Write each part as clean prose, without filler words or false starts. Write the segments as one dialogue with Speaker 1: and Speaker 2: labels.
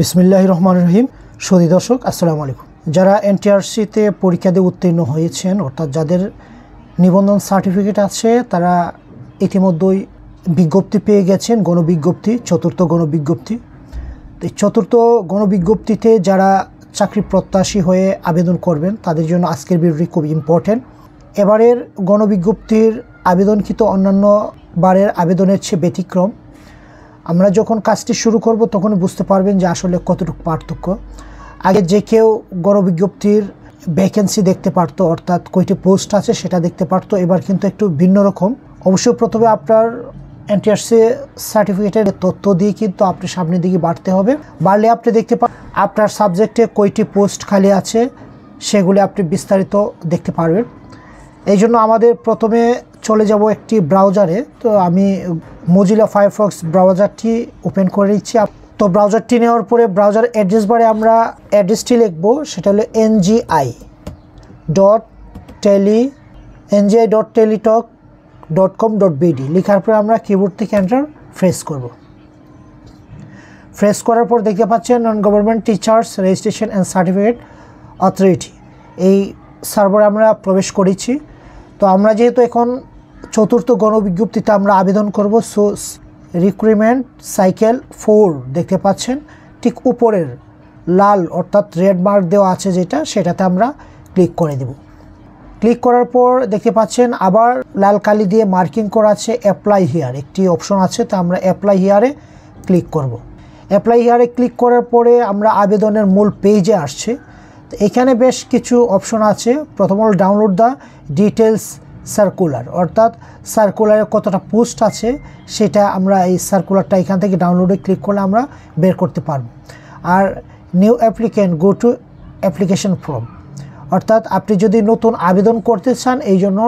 Speaker 1: বিসমিল্লাহির রহমানির রহিম। সুধী দর্শক, আসসালামু আলাইকুম। যারা এনটিআরসিতে পরীক্ষা দিয়ে উত্তীর্ণ হয়েছেন, অর্থাৎ যাদের নিবন্ধন সার্টিফিকেট আছে, তারা ইতিমধ্যেই বিজ্ঞপ্তি পেয়ে গেছেন, গণবিজ্ঞপ্তি, চতুর্থ গণবিজ্ঞপ্তি। এই চতুর্থ গণবিজ্ঞপ্তিতে যারা চাকরি প্রত্যাশী হয়ে আবেদন করবেন তাদের জন্য আজকের ভিডিওটি খুব ইম্পর্টেন্ট। এবারের গণবিজ্ঞপ্তির আবেদনকৃত অন্যান্য বারের আবেদনের চেয়ে ব্যতিক্রম। আমরা যখন কাজটি শুরু করব তখন বুঝতে পারবেন যে আসলে কতটুকু পার্থক্য। আগে যে কেউ গণবিজ্ঞপ্তির ভ্যাকেন্সি দেখতে পারতো, অর্থাৎ কয়টি পোস্ট আছে সেটা দেখতে পারতো। এবার কিন্তু একটু ভিন্ন রকম। অবশ্যই প্রথমে আপনার এনটিআরসি সার্টিফিকেটের তথ্য দিয়ে কিন্তু আপনি সামনের দিকে বাড়তে হবে। বাড়লে আপনি দেখতে পান আপনার সাবজেক্টে কয়টি পোস্ট খালি আছে সেগুলি আপনি বিস্তারিত দেখতে পারবেন। এই জন্য আমাদের প্রথমে চলে যাব একটি ব্রাউজারে। তো আমি মোজিলা ফায়ারফক্স ব্রাউজারটি ওপেন করে নিচ্ছি। তো ব্রাউজারটি নেওয়ার পরে ব্রাউজার অ্যাড্রেস বারে আমরা অ্যাড্রেসটি লিখব, সেটা হলো ngi.teletalk.com.bd। লেখার পরে আমরা কিবোর্ড থেকে এন্টার প্রেস করব। প্রেস করার পর দেখতে পাচ্ছেন non government teachers registration and certificate authority, এই সার্ভারে আমরা প্রবেশ করেছি। তো আমরা যেহেতু এখন চতুর্থ গণবিজ্ঞপ্তিতে আমরা আবেদন করব, সো রিক্রুটমেন্ট সাইকেল 4 দেখতে পাচ্ছেন ঠিক উপরের লাল অর্থাৎ রেড মার্ক দেওয়া আছে যেটা, সেটাতে আমরা ক্লিক করে দেব। ক্লিক করার পর দেখতে পাচ্ছেন আবার লাল কালি দিয়ে মার্কিং করা আছে অ্যাপ্লাই হিয়ার, একটি অপশন আছে। তো আমরা অ্যাপ্লাই হিয়ারে ক্লিক করব। অ্যাপ্লাই হিয়ারে ক্লিক করার পরে আমরা আবেদনের মূল পেজে আসছে। তো এখানে বেশ কিছু অপশন আছে। প্রথম হল ডাউনলোড দ্য ডিটেলস সার্কুলার, অর্থাৎ সার্কুলারে কতটা পোস্ট আছে সেটা আমরা এই সার্কুলারটা এখান থেকে ডাউনলোডে ক্লিক করলে আমরা বের করতে পারব। আর new applicant go to application form, অর্থাৎ আপনি যদি নতুন আবেদন করতে চান এই জন্য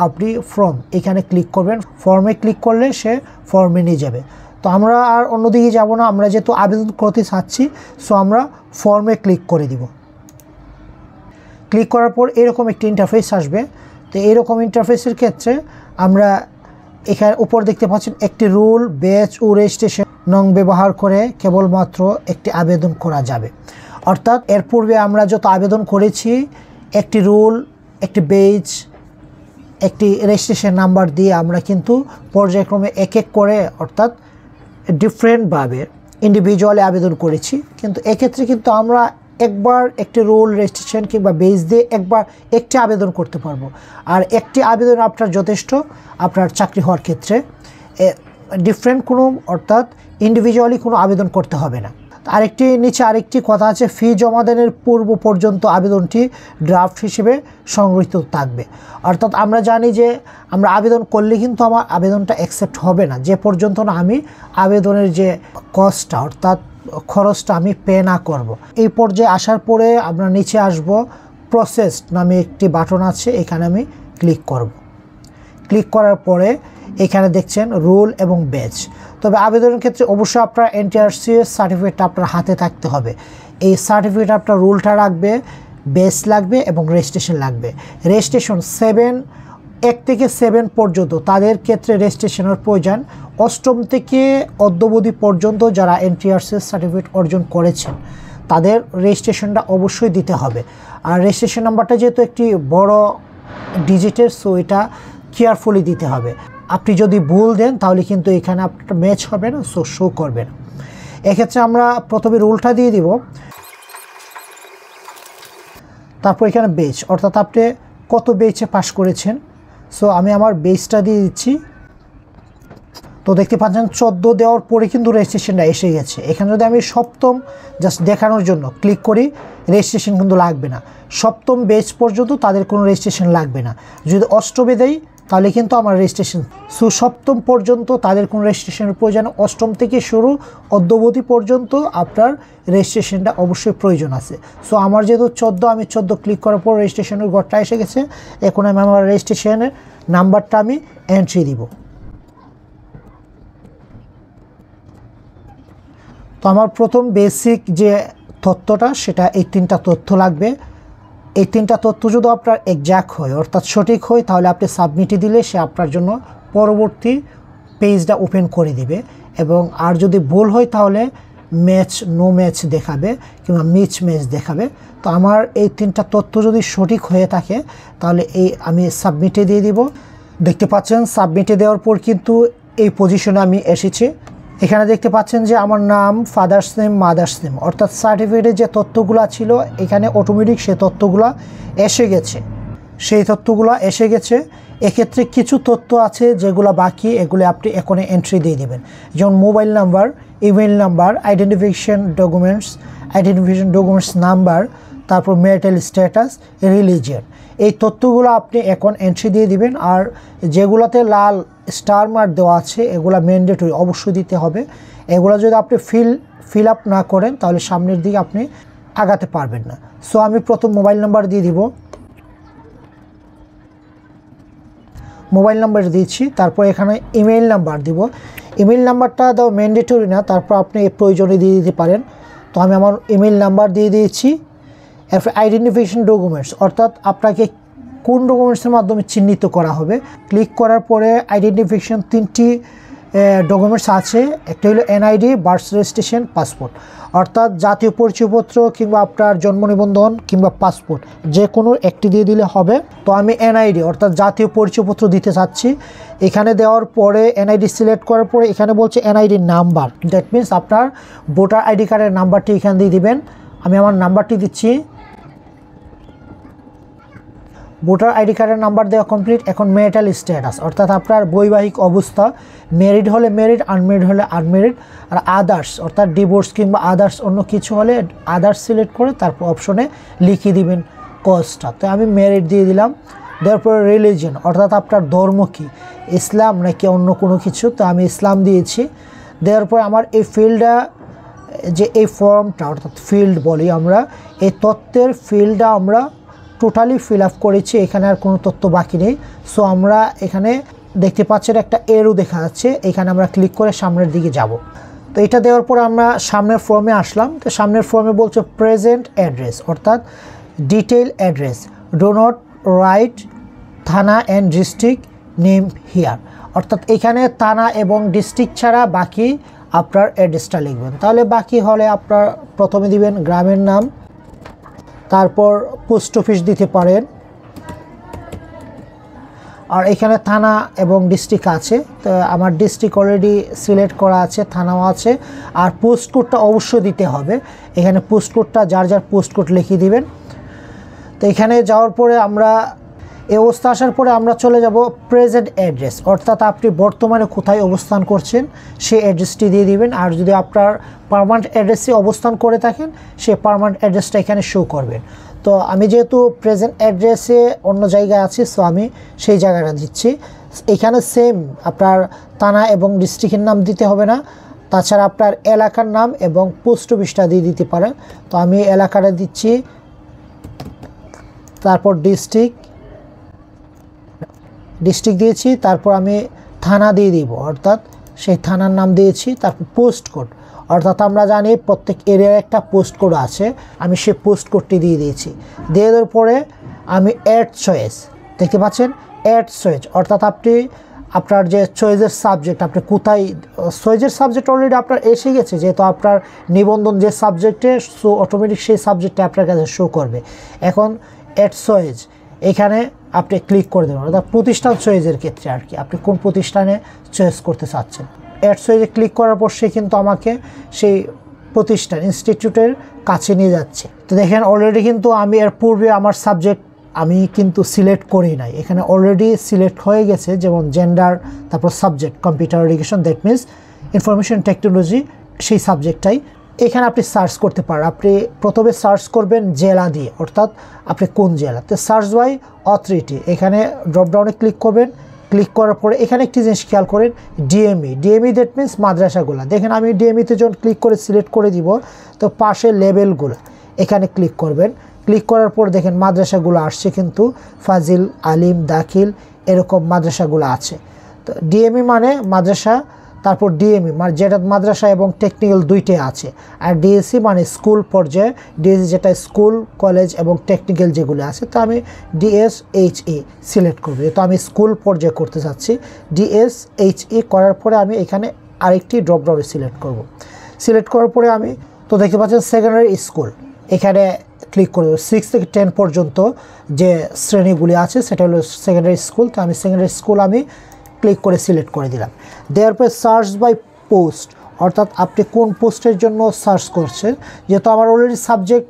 Speaker 1: আপনি ফর্ম এখানে ক্লিক করবেন। ফর্মে ক্লিক করলে সে ফর্মে নিয়ে যাবে। তো আমরা আর অন্যদিকে যাব না, আমরা যেহেতু আবেদন করতে চাচ্ছি সো আমরা ফর্মে ক্লিক করে দিব। ক্লিক করার পর এরকম একটি ইন্টারফেস আসবে। তো এইরকম ইন্টারফেসের ক্ষেত্রে আমরা এখানে উপর দেখতে পাচ্ছেন একটি রুল, ব্যাচ ও রেজিস্ট্রেশন নং ব্যবহার করে কেবলমাত্র একটি আবেদন করা যাবে। অর্থাৎ এর পূর্বে আমরা যত আবেদন করেছি একটি রুল, একটি ব্যাচ, একটি রেজিস্ট্রেশন নাম্বার দিয়ে আমরা কিন্তু পর্যায়ক্রমে এক এক করে অর্থাৎ ডিফারেন্টভাবে ইন্ডিভিজুয়ালি আবেদন করেছি। কিন্তু এক্ষেত্রে কিন্তু আমরা একবার একটি রোল, রেজিস্ট্রেশন কিংবা বেস দিয়ে একবার একটি আবেদন করতে পারবো। আর একটি আবেদন আপনার যথেষ্ট আপনার চাকরি হওয়ার ক্ষেত্রে। ডিফারেন্ট কোনো অর্থাৎ ইন্ডিভিজুয়ালি কোনো আবেদন করতে হবে না। আরেকটি নিচে আরেকটি কথা আছে, ফি জমাদানের পূর্ব পর্যন্ত আবেদনটি ড্রাফট হিসেবে সংরক্ষিত থাকবে। অর্থাৎ আমরা জানি যে আমরা আবেদন করলে কিন্তু আমার আবেদনটা অ্যাকসেপ্ট হবে না যে পর্যন্ত না আমি আবেদনের যে কস্টটা অর্থাৎ খরচটা আমি পে না করব। এই পর্যায়ে আসার পরে আমরা নিচে আসব, প্রসেস নামে একটি বাটন আছে, এখানে আমি ক্লিক করব। ক্লিক করার পরে এখানে দেখছেন রুল এবং ব্যাচ। তবে আবেদনের ক্ষেত্রে অবশ্যই আপনার এনটিআরসি সার্টিফিকেটটা আপনার হাতে থাকতে হবে। এই সার্টিফিকেট আপনার রুলটা লাগবে, ব্যাচ লাগবে এবং রেজিস্ট্রেশন লাগবে। রেজিস্ট্রেশন 1 থেকে 7 পর্যন্ত তাদের ক্ষেত্রে রেজিস্ট্রেশনের প্রয়োজন। 8ম থেকে অদ্যাবধি পর্যন্ত যারা এনটিআরসি সার্টিফিকেট অর্জন করেছেন তাদের রেজিস্ট্রেশনটা অবশ্যই দিতে হবে। আর রেজিস্ট্রেশন নাম্বারটা যেহেতু একটি বড় ডিজিটের, সো এটা কেয়ারফুলি দিতে হবে। আপনি যদি ভুল দেন তাহলে কিন্তু এখানে আপনার ম্যাচ হবে না, সো শো করবে না। এক্ষেত্রে আমরা প্রথমে রুলটা দিয়ে দিব, তারপর এখানে বেচ অর্থাৎ আপনি কত বেচে পাস করেছেন। সো আমি আমার বেচটা দিয়ে দিচ্ছি। তো দেখতে পাচ্ছেন 14 দেওয়ার পরে কিন্তু রেজিস্ট্রেশনটা এসে গেছে। এখানে যদি আমি 7ম জাস্ট দেখানোর জন্য ক্লিক করি, রেজিস্ট্রেশন কিন্তু লাগবে না। 7ম বেচ পর্যন্ত তাদের কোনো রেজিস্ট্রেশন লাগবে না। যদি 8মে দেই তাহলে কিন্তু আমার রেজিস্ট্রেশন, সো 7ম পর্যন্ত তাদের কোনো রেজিস্ট্রেশনের প্রয়োজন। 8ম থেকে শুরু অদ্যাবধি পর্যন্ত আপনার রেজিস্ট্রেশনটা অবশ্যই প্রয়োজন আছে। সো আমার যেহেতু 14, আমি 14 ক্লিক করার পর রেজিস্ট্রেশনের ঘরটা এসে গেছে। এখন আমি আমার রেজিস্ট্রেশনের নাম্বারটা আমি এন্ট্রি দিব। তো আমার প্রথম বেসিক যে তথ্যটা সেটা এই 3টা তথ্য লাগবে। এই 3টা তথ্য যদি আপনার এক্সাক্ট হয় অর্থাৎ সঠিক হয় তাহলে আপনি সাবমিটে দিলে সে আপনার জন্য পরবর্তী পেজটা ওপেন করে দিবে। এবং আর যদি ভুল হয় তাহলে ম্যাচ নো ম্যাচ দেখাবে কিংবা মিস ম্যাচ দেখাবে। তো আমার এই 3টা তথ্য যদি সঠিক হয়ে থাকে তাহলে আমি সাবমিটে দিয়ে দিব। দেখতে পাচ্ছেন সাবমিটে দেওয়ার পর কিন্তু এই পজিশনে আমি এসেছি। এখানে দেখতে পাচ্ছেন যে আমার নাম, ফাদার্স নেম, মাদার্স নেম, অর্থাৎ সার্টিফিকেটে যে তথ্যগুলো ছিল এখানে অটোমেটিক সেই তথ্যগুলো এসে গেছে। এক্ষেত্রে কিছু তথ্য আছে যেগুলো বাকি, এগুলো আপনি এখানে এন্ট্রি দিয়ে দিবেন। যেমন mobile number, email number, identification documents number, তারপর ম্যারিটাল স্ট্যাটাস, রিলিজিয়ন, এই তথ্যগুলো আপনি এখন এন্ট্রি দিয়ে দিবেন। আর যেগুলোতে লাল স্টার মার্ক দেওয়া আছে এগুলো ম্যান্ডেটরি, অবশ্যই দিতে হবে। এগুলো যদি আপনি ফিল আপ না করেন তাহলে সামনের দিকে আপনি আগাতে পারবেন না। সো আমি প্রথম মোবাইল নাম্বার দিয়ে দিব, মোবাইল নাম্বার দিয়েছি। তারপর এখানে ইমেইল নাম্বার দিব। ইমেইল নাম্বারটা দেওয়া ম্যান্ডেটরি না, তারপর আপনি প্রয়োজনে দিয়ে দিতে পারেন। তো আমি আমার ইমেইল নাম্বার দিয়ে দিয়েছি। এরপর আইডেন্টিফিকেশন ডকুমেন্টস, অর্থাৎ আপনাকে কোন ডকুমেন্টসের মাধ্যমে চিহ্নিত করা হবে। ক্লিক করার পরে আইডেন্টিফিকেশন 3টি ডকুমেন্টস আছে, একটা হলো এনআইডি, বার্থ রেজিস্ট্রেশন, পাসপোর্ট, অর্থাৎ জাতীয় পরিচয়পত্র কিংবা আপনার জন্ম নিবন্ধন কিংবা পাসপোর্ট যে কোনো একটি দিয়ে দিলে হবে। তো আমি এনআইডি অর্থাৎ জাতীয় পরিচয়পত্র দিতে চাচ্ছি। এখানে দেওয়ার পরে এনআইডি সিলেক্ট করার পরে এখানে বলছে এনআইডি নাম্বার, দ্যাট মিনস আপনার ভোটার আইডি কার্ডের নাম্বারটি এখানে দিয়ে দিবেন। আমি আমার নাম্বারটি দিচ্ছি। ভোটার আইডি কার্ডের নাম্বার দেওয়া কমপ্লিট। এখন ম্যারিটাল স্ট্যাটাস, অর্থাৎ আপনার বৈবাহিক অবস্থা, ম্যারিড হলে ম্যারিড, আনম্যারিড হলে আনম্যারিড। আর আদার্স অর্থাৎ ডিভোর্স কিংবা আদার্স অন্য কিছু হলে আদার্স সিলেক্ট করে তারপর অপশনে লিখিয়ে দিবেন কজটা। তো আমি ম্যারিড দিয়ে দিলাম। দেওয়ার পরে রিলিজিয়ন, অর্থাৎ আপনার ধর্ম কি, ইসলাম নাকি অন্য কোনো কিছু, তো আমি ইসলাম দিয়েছি। দেওয়ার পরে আমার এই ফিল্ডটা যে এই ফর্মটা অর্থাৎ ফিল্ড বলি আমরা, এই তথ্যের ফিল্ডটা আমরা টোটালি ফিল আপ করেছি, এখানে আর কোনো তথ্য বাকি নেই। সো আমরা এখানে দেখতে পাচ্ছেন একটা এরো দেখা যাচ্ছে, এখানে আমরা ক্লিক করে সামনের দিকে যাব। তো এটা দেওয়ার পর আমরা সামনের ফর্মে আসলাম। তো সামনের ফর্মে বলছে প্রেজেন্ট অ্যাড্রেস, অর্থাৎ detail address, do not write থানা অ্যান্ড ডিস্ট্রিক্ট নেম হিয়ার, অর্থাৎ এখানে থানা এবং ডিস্ট্রিক্ট ছাড়া বাকি আপনার অ্যাড্রেসটা লিখবেন। তাহলে বাকি হলে আপনার প্রথমে দিবেন গ্রামের নাম, তারপর পোস্ট অফিস দিতে পারেন। আর এখানে থানা এবং ডিস্ট্রিক্ট আছে, তো আমার ডিস্ট্রিক্ট অলরেডি সিলেক্ট করা আছে, থানাও আছে। আর পোস্ট কোডটা অবশ্যই দিতে হবে, এখানে পোস্ট কোডটা যার যার পোস্ট কোড লিখিয়ে দিবেন। তো এখানে যাওয়ার পরে আমরা এই অবস্থা আসার পরে আমরা চলে যাব প্রেজেন্ট অ্যাড্রেস, অর্থাৎ আপনি বর্তমানে কোথায় অবস্থান করছেন সেই অ্যাড্রেসটি দিয়ে দিবেন। আর যদি আপনার পার্মানেন্ট অ্যাড্রেসে অবস্থান করে থাকেন সেই পার্মানেন্ট অ্যাড্রেসটা এখানে শো করবেন। তো আমি যেহেতু প্রেজেন্ট অ্যাড্রেসে অন্য জায়গায় আছি, সো আমি সেই জায়গাটা দিচ্ছি। এখানে সেম আপনার থানা এবং ডিস্ট্রিক্টের নাম দিতে হবে না, তাছাড়া আপনার এলাকার নাম এবং পোস্ট অফিসটা দিয়ে দিতে পারেন। তো আমি এলাকাটা দিচ্ছি, তারপর ডিস্ট্রিক্ট দিয়েছি, তারপর আমি থানা দিয়ে দিব, অর্থাৎ সেই থানার নাম দিয়েছি। তারপর পোস্ট কোড, অর্থাৎ আমরা জানি প্রত্যেক এরিয়ার একটা পোস্ট কোড আছে, আমি সেই পোস্ট কোডটি দিয়ে দিয়েছি। দিয়ে দেওয়ার পরে আমি অ্যাড চয়েস, দেখতে পাচ্ছেন অ্যাড চয়েস, অর্থাৎ আপনি আপনার যে চয়েসের সাবজেক্ট, আপনি কোথায় চয়েসের সাবজেক্ট অলরেডি আপনার এসে গেছে, যেহেতু আপনার নিবন্ধন যে সাবজেক্টে, সো অটোমেটিক সেই সাবজেক্টে আপনার কাছে শো করবে। এখন অ্যাড চয়েস এখানে আপনি ক্লিক করে দেবেন, অর্থাৎ প্রতিষ্ঠান চয়েসের ক্ষেত্রে আর কি, আপনি কোন প্রতিষ্ঠানে চয়েস করতে চাচ্ছেন। অ্যাড চয়েসে ক্লিক করার পর সে কিন্তু আমাকে সেই প্রতিষ্ঠান ইনস্টিটিউটের কাছে নিয়ে যাচ্ছে। তো দেখেন অলরেডি কিন্তু আমি এর পূর্বে আমার সাবজেক্ট আমি কিন্তু সিলেক্ট করি নাই, এখানে অলরেডি সিলেক্ট হয়ে গেছে, যেমন জেন্ডার, তারপর subject computer education, that means information technology, সেই সাবজেক্টটাই। এখানে আপনি সার্চ করতে পারেন। আপনি প্রথমে সার্চ করবেন জেলা দিয়ে, অর্থাৎ আপনি কোন জেলা। তো সার্চ বাই অথরিটি, এখানে ড্রপডাউনে ক্লিক করবেন। ক্লিক করার পরে এখানে একটি জিনিস খেয়াল করেন, ডিএমই দ্যাট মিনস মাদ্রাসাগুলো। দেখেন আমি ডিএমইতে যখন ক্লিক করে সিলেক্ট করে দিব, তো পাশে লেবেলগুলো এখানে ক্লিক করবেন। ক্লিক করার পর দেখেন মাদ্রাসাগুলো আসছে, কিন্তু ফাজিল, আলিম, দাখিল এরকম মাদ্রাসাগুলো আছে। তো ডিএমই মানে মাদ্রাসা, তারপর ডিএমই মানে যেটা মাদ্রাসা এবং টেকনিক্যাল দুইটাই আছে। আর ডিএসসি মানে স্কুল পর্যায়ে, ডিএসসি যেটা স্কুল, কলেজ এবং টেকনিক্যাল যেগুলো আছে। তো আমি ডিএসএইচই সিলেক্ট করব, তো আমি স্কুল পর্যায়ে করতে চাচ্ছি। ডিএসএইচই করার পরে আমি এখানে আরেকটি ড্রপডাউনে সিলেক্ট করব। সিলেক্ট করার পরে আমি তো দেখতে পাচ্ছেন সেকেন্ডারি স্কুল এখানে ক্লিক করে দেবো। 6 থেকে 10 পর্যন্ত যে শ্রেণীগুলি আছে সেটা হলো সেকেন্ডারি স্কুল। তো আমি সেকেন্ডারি স্কুল আমি ক্লিক করে সিলেক্ট করে দিলাম। দেওয়ার পরে সার্চ বাই পোস্ট, অর্থাৎ আপনি কোন পোস্টের জন্য সার্চ করছেন, যেহেতু আমার অলরেডি সাবজেক্ট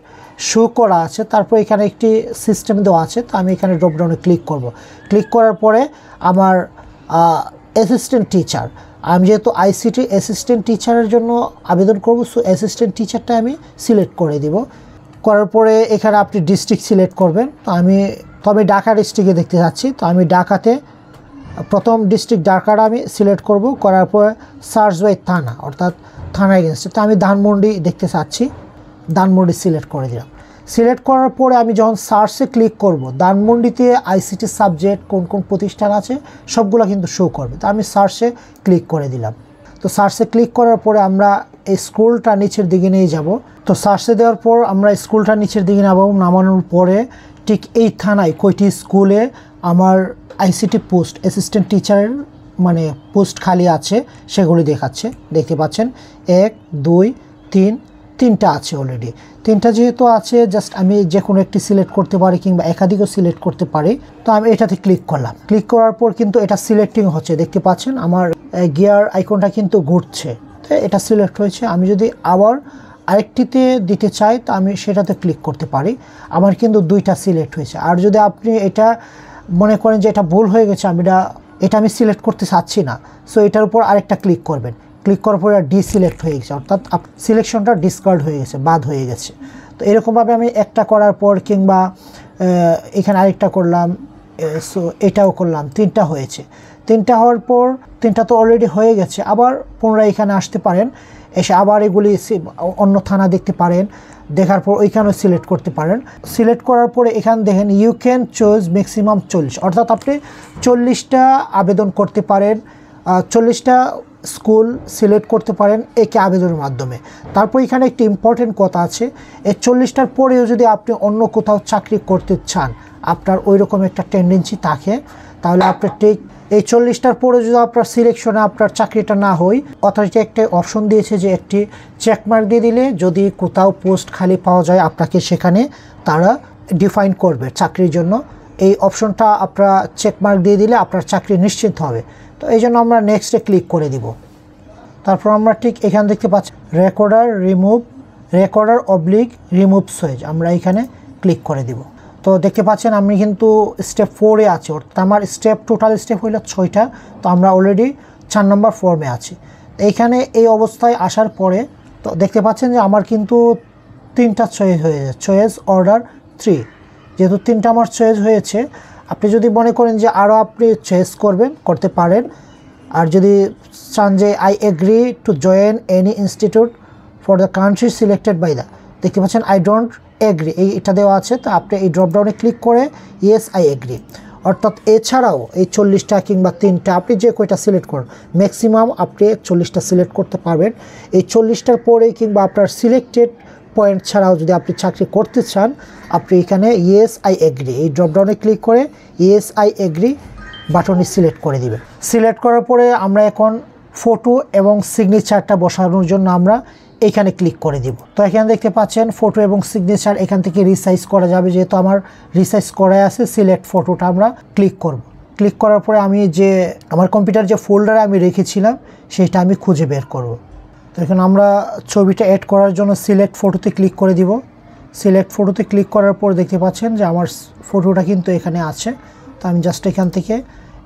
Speaker 1: শো করা আছে, তারপর এখানে একটি সিস্টেম দেওয়া আছে। তো আমি এখানে ড্রপডাউনে ক্লিক করব। ক্লিক করার পরে আমার অ্যাসিস্ট্যান্ট টিচার, আমি যেহেতু আইসিটি অ্যাসিস্ট্যান্ট টিচারের জন্য আবেদন করব, সো অ্যাসিস্ট্যান্ট টিচারটা আমি সিলেক্ট করে দিব। করার পরে এখানে আপনি ডিস্ট্রিক্ট সিলেক্ট করবেন। তো আমি ঢাকা ডিস্ট্রিক্টে দেখতে যাচ্ছি, তো আমি ঢাকাতে প্রথম ডিস্ট্রিক্ট ঢাকাটা আমি সিলেক্ট করব। করার পরে সার্চ বাই থানা, অর্থাৎ থানা এগেনস্টে, তো আমি ধানমন্ডি দেখতে চাচ্ছি, ধানমন্ডি সিলেক্ট করে দিলাম। সিলেক্ট করার পরে আমি যখন সার্চে ক্লিক করব, ধানমন্ডিতে আইসিটি সাবজেক্ট কোন কোন প্রতিষ্ঠান আছে সবগুলো কিন্তু শো করবে। তো আমি সার্চে ক্লিক করে দিলাম। তো সার্চে ক্লিক করার পরে আমরা এই স্কুলটা নিচের দিকে নিয়ে যাব। তো সার্চে দেওয়ার পর আমরা স্কুলটা নিচের দিকে নামানোর পরে ঠিক এই থানায় কয়টি স্কুলে আমার আইসিটি পোস্ট অ্যাসিস্ট্যান্ট টিচারের মানে পোস্ট খালি আছে সেগুলি দেখাচ্ছে। দেখতে পাচ্ছেন 1 2 3 তিনটা আছে অলরেডি। তিনটা যেহেতু আছে, জাস্ট আমি যে কোনো একটি সিলেক্ট করতে পারি কিংবা একাধিকও সিলেক্ট করতে পারি। তো আমি এটাতে ক্লিক করলাম। ক্লিক করার পর কিন্তু এটা সিলেক্টিং হচ্ছে, দেখতে পাচ্ছেন আমার গিয়ার আইকনটা কিন্তু ঘুরছে। তো এটা সিলেক্ট হয়েছে। আমি যদি আবার আরেকটিতে দিতে চাই তো আমি সেটাতে ক্লিক করতে পারি। আমার কিন্তু দুইটা সিলেক্ট হয়েছে। আর যদি আপনি এটা মনে করেন যে এটা ভুল হয়ে গেছে, এটা আমি সিলেক্ট করতে চাচ্ছি না, সো এটার উপর আরেকটা ক্লিক করবেন। ক্লিক করার পরে ডিসিলেক্ট হয়ে গেছে, অর্থাৎ সিলেকশনটা ডিসকার্ড হয়ে গেছে, বাদ হয়ে গেছে। তো এরকমভাবে আমি একটা করার পর কিংবা এখানে আরেকটা করলাম, সো এটাও করলাম, তিনটা হয়েছে। তিনটা হওয়ার পর তিনটা তো অলরেডি হয়ে গেছে, আবার পুনরায় এখানে আসতে পারেন, এসে আবার এগুলি অন্য থানা দেখতে পারেন। দেখার পর ওইখানেও সিলেক্ট করতে পারেন। সিলেক্ট করার পরে এখানে দেখেন ইউ ক্যান চুজ ম্যাক্সিমাম 40, অর্থাৎ আপনি 40টা আবেদন করতে পারেন, 40টা স্কুল সিলেক্ট করতে পারেন একে আবেদনের মাধ্যমে। তারপর এখানে একটি ইম্পর্টেন্ট কথা আছে, এই 40টার পরেও যদি আপনি অন্য কোথাও চাকরি করতে চান, আপনার ওই রকম একটা টেন্ডেন্সি থাকে, তাহলে আপনি ঠিক এই 40টার পরে যদি আপনার সিলেকশনে আপনার চাকরিটা না হয়, অথরিটি একটা অপশন দিয়েছে যে একটি চেকমার্ক দিয়ে দিলে যদি কোথাও পোস্ট খালি পাওয়া যায় আপনাকে সেখানে তারা ডিফাইন করবে চাকরির জন্য। এই অপশনটা আপনারা চেকমার্ক দিয়ে দিলে আপনার চাকরি নিশ্চিত হবে। তো এই জন্য আমরা নেক্সটে ক্লিক করে দিব। তারপর আমরা ঠিক এখানে দেখতে পাচ্ছি রেকর্ডার অবলিক রিমুভ সুইচ, আমরা এখানে ক্লিক করে দিব। তো দেখতে পাচ্ছেন আমি কিন্তু স্টেপ 4-এ আছি, অর্থাৎ আমার টোটাল স্টেপ হইল 6টা। তো আমরা অলরেডি 4 নম্বর ফর্মে আছি। এইখানে এই অবস্থায় আসার পরে তো দেখতে পাচ্ছেন যে আমার কিন্তু 3টা চয়েস হয়ে যায়, চয়েস অর্ডার 3। যেহেতু 3টা আমার চয়েস হয়েছে, আপনি যদি মনে করেন যে আরও আপনি চয়েস করতে পারেন। আর যদি চান যে I agree to join any institute for the country selected by the, দেখতে পাচ্ছেন আই ডোন্ট এগ্রি এটা দেওয়া আছে। তো আপনি এই ড্রপডাউনে ক্লিক করে ইয়েস আই এগ্রি, অর্থাৎ এছাড়াও এই 40টা কিংবা 3টা আপনি যে কয়টা সিলেক্ট করেন, ম্যাক্সিমাম আপনি 40টা সিলেক্ট করতে পারবেন। এই 40টার পরে কিংবা আপনার সিলেক্টেড পয়েন্ট ছাড়াও যদি আপনি চাকরি করতে চান, আপনি এখানে ইয়েস আই এগ্রি এই ড্রপডাউনে ক্লিক করে ইয়েস আই এগ্রি বাটনে সিলেক্ট করে দিবেন। সিলেক্ট করার পরে আমরা এখন ফটো এবং সিগনেচারটা বসানোর জন্য আমরা এখানে ক্লিক করে দিব। তো এখানে দেখতে পাচ্ছেন ফটো এবং সিগনেচার এখান থেকে রিসাইজ করা যাবে, যেহেতু আমার রিসাইজ করাই আছে। সিলেক্ট ফটোটা আমরা ক্লিক করব। ক্লিক করার পরে আমি যে আমার কম্পিউটার যে ফোল্ডারে আমি রেখেছিলাম সেটা আমি খুঁজে বের করব। তো এখানে আমরা ছবিটা অ্যাড করার জন্য সিলেক্ট ফটোতে ক্লিক করে দিব। সিলেক্ট ফটোতে ক্লিক করার পর দেখতে পাচ্ছেন যে আমার ফটোটা কিন্তু এখানে আছে। তো আমি জাস্ট এখান থেকে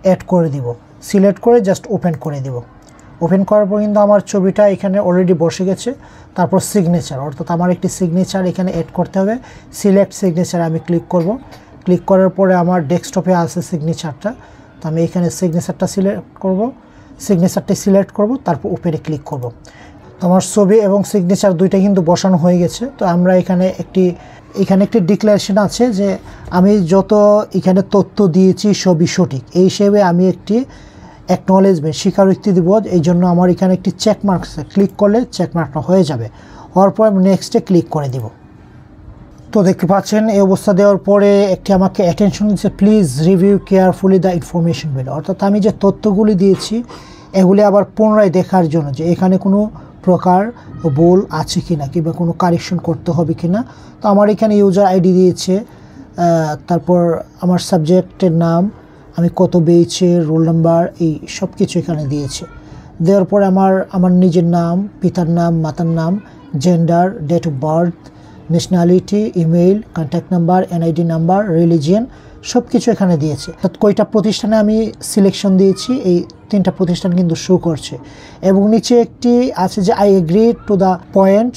Speaker 1: অ্যাড করে দিব, সিলেক্ট করে জাস্ট ওপেন করে দিব। ওপেন করার পর কিন্তু আমার ছবিটা এখানে অলরেডি বসে গেছে। তারপর সিগনেচার, অর্থাৎ আমার একটি সিগনেচার এখানে অ্যাড করতে হবে। সিলেক্ট সিগনেচার আমি ক্লিক করব। ক্লিক করার পরে আমার ডেস্কটপে আছে সিগনেচারটা, তো আমি এখানে সিগনেচারটা সিলেক্ট করব, তারপর ওপেনে ক্লিক করব। তো আমার ছবি এবং সিগনেচার দুইটা কিন্তু বসানো হয়ে গেছে। তো আমরা এখানে একটি ডিক্লারেশন আছে যে আমি যত এখানে তথ্য দিয়েছি সবই সঠিক, এই হিসেবে আমি একটি অ্যাকনোলেজমেন্ট স্বীকারোক্তি দিব। এই জন্য আমার এখানে একটি চেকমার্ক আছে, ক্লিক করলে চেকমার্কটা হয়ে যাবে। হওয়ার পর আমি নেক্সটে ক্লিক করে দিব। তো দেখতে পাচ্ছেন এই অবস্থা দেওয়ার পরে একটি আমাকে অ্যাটেনশন দিচ্ছে, please review carefully the information below, অর্থাৎ আমি যে তথ্যগুলি দিয়েছি এগুলি আবার পুনরায় দেখার জন্য যে এখানে কোনো প্রকার ভুল আছে কিনা কিংবা কোনো কারেকশন করতে হবে কিনা। তো আমার এখানে ইউজার আইডি দিয়েছে, তারপর আমার সাবজেক্টের নাম, আমি কত পেয়েছি, রোল নাম্বার, এই সব কিছু এখানে দিয়েছে। দেওয়ার পরে আমার নিজের নাম, পিতার নাম, মাতার নাম, gender, date of birth, nationality, email, contact number, NID number, religion, সব কিছু এখানে দিয়েছে। কয়টা প্রতিষ্ঠানে আমি সিলেকশন দিয়েছি, এই 3টা প্রতিষ্ঠান কিন্তু শো করছে। এবং নিচে একটি আছে যে I agree to the point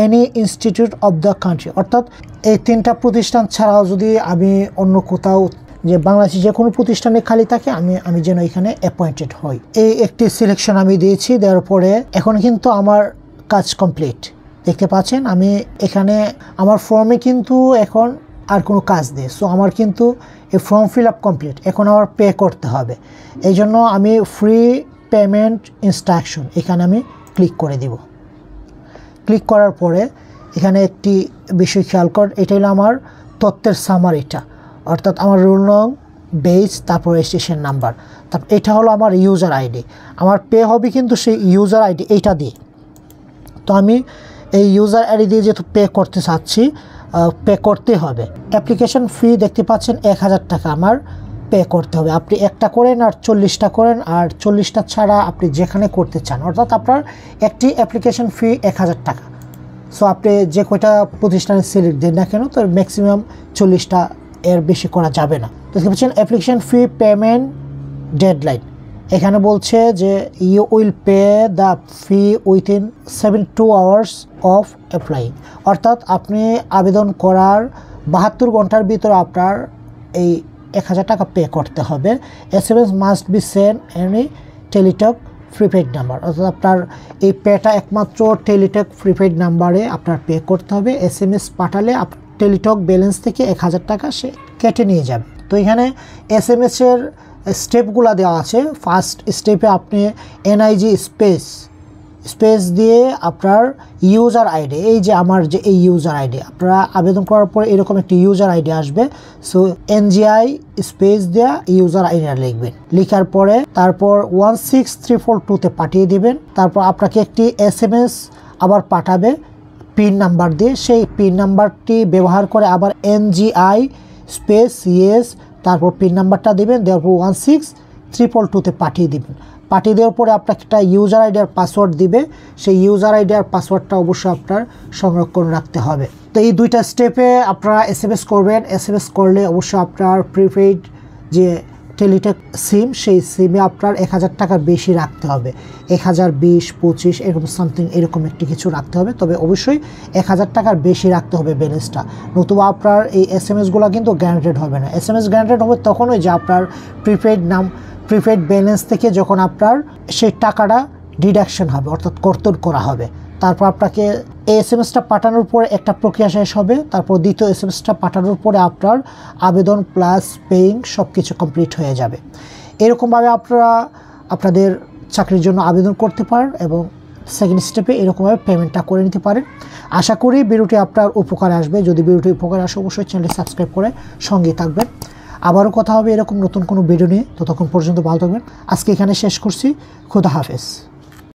Speaker 1: any institute of the country, অর্থাৎ এই 3টা প্রতিষ্ঠান ছাড়াও যদি আমি অন্য কোথাও যে বাংলাদেশে যে কোনো প্রতিষ্ঠানে খালি থাকে আমি যেন এখানে অ্যাপয়েন্টেড হই। এই একটি সিলেকশন আমি দিয়েছি। দেওয়ার পরে এখন কিন্তু আমার কাজ কমপ্লিট। দেখতে পাচ্ছেন আমি এখানে আমার ফর্মে কিন্তু এখন আর কোনো কাজ নেই। সো আমার কিন্তু এই ফর্ম ফিল আপ কমপ্লিট। এখন আমার পে করতে হবে। এই জন্য আমি ফ্রি পেমেন্ট ইনস্ট্রাকশন এখানে আমি ক্লিক করে দিব। ক্লিক করার পরে এখানে একটি বিষয় খেয়াল কর, এটা হলো আমার তথ্যের সামারিটা, অর্থাৎ আমার রোল নং, বেজ, তারপর রেজিস্ট্রেশন নাম্বার, তারপর এটা হলো আমার ইউজার আইডি। আমার পে হবে কিন্তু সেই ইউজার আইডি এইটা দিয়ে। তো আমি এই ইউজার আইডি দিয়ে যেহেতু পে করতে চাচ্ছি, পে করতে হবে। অ্যাপ্লিকেশন ফি দেখতে পাচ্ছেন 1000 টাকা আমার পে করতে হবে। আপনি একটা করেন আর 40টা করেন, আর 40টা ছাড়া আপনি যেখানে করতে চান, অর্থাৎ আপনার একটি অ্যাপ্লিকেশন ফি 1000 টাকা। সো আপনি যে কয়টা প্রতিষ্ঠানে সিলেক্ট দেন না কেন, তো ম্যাক্সিমাম 40টা, এর বেশি করা যাবে না। দেখতে পাচ্ছেন অ্যাপ্লিকেশন ফি পেমেন্ট ডেডলাইন, এখানে বলছে যে you will pay the fee within 72 hours of applying, অর্থাৎ আপনি আবেদন করার 72 ঘন্টার ভিতরে আপনার এই 1000 টাকা পে করতে হবে। SMS must be send any Teletalk prepaid number, অর্থাৎ আপনার এই পেটা একমাত্র টেলিটক প্রিপেড নাম্বারে আপনার পে করতে হবে। SMS পাঠালে টেলিটক ব্যালেন্স থেকে 1000 টাকা সে কেটে নিয়ে যাবে। তো এখানে SMS এর স্টেপগুলো দেওয়া আছে। ফার্স্ট স্টেপে আপনি NIG স্পেস দিয়ে আপনার ইউজার আইডি, এই যে আমার যে এই ইউজার আইডি, আপনারা আবেদন করার পর এরকম একটি ইউজার আইডি আসবে। সো NGI স্পেস দেওয়া ইউজার আইডিটা লিখবেন। লিখার পরে তারপর 16342-তে পাঠিয়ে দিবেন। তারপর আপনাকে একটি SMS আবার পাঠাবে পিন নাম্বার দিয়ে, সেই পিন নাম্বারটি ব্যবহার করে আবার NGI স্পেস ইয়েস, তারপর পিন নাম্বারটা দিবেন। দেওয়ার পর 16342-তে পাঠিয়ে দিবেন। পাঠিয়ে দেওয়ার পরে আপনাকে একটা ইউজার আইডি আর পাসওয়ার্ড দিবে, সেই ইউজার আইডি আর পাসওয়ার্ডটা অবশ্যই আপনার সংরক্ষণ রাখতে হবে। তো এই 2টা স্টেপে আপনারা SMS করবেন। SMS করলে অবশ্যই আপনার প্রিপেইড যে টেলিটক সিম, সেই সিমে আপনার 1000 টাকার বেশি রাখতে হবে, 1020, 25 এরকম সামথিং এরকম একটি কিছু রাখতে হবে। তবে অবশ্যই 1000 টাকার বেশি রাখতে হবে ব্যালেন্সটা, নতুবা আপনার এই SMS-গুলো কিন্তু গ্যারান্টেড হবে না। SMS গ্যারান্টেড হবে তখনই যে আপনার প্রিপেইড ব্যালেন্স থেকে যখন আপনার সেই টাকাটা ডিডাকশন হবে, অর্থাৎ কর্তন করা হবে। তারপর আপনাকে এই SMS-টা পাঠানোর পরে একটা প্রক্রিয়া শেষ হবে। তারপর দ্বিতীয় SMS-টা পাঠানোর পরে আপনার আবেদন প্লাস পেইং সব কিছু কমপ্লিট হয়ে যাবে। এরকমভাবে আপনারা আপনাদের চাকরির জন্য আবেদন করতে পারেন এবং সেকেন্ড স্টেপে এরকমভাবে পেমেন্টটা করে নিতে পারেন। আশা করি ভিডিওটি আপনার উপকারে আসবে। যদি ভিডিওটি উপকারে আসে অবশ্যই চ্যানেলটি সাবস্ক্রাইব করে সঙ্গে থাকবেন। আবারও কথা হবে এরকম নতুন কোনো ভিডিও নিয়ে। ততক্ষণ পর্যন্ত ভালো থাকবেন। আজকে এখানে শেষ করছি। খুদা হাফেজ।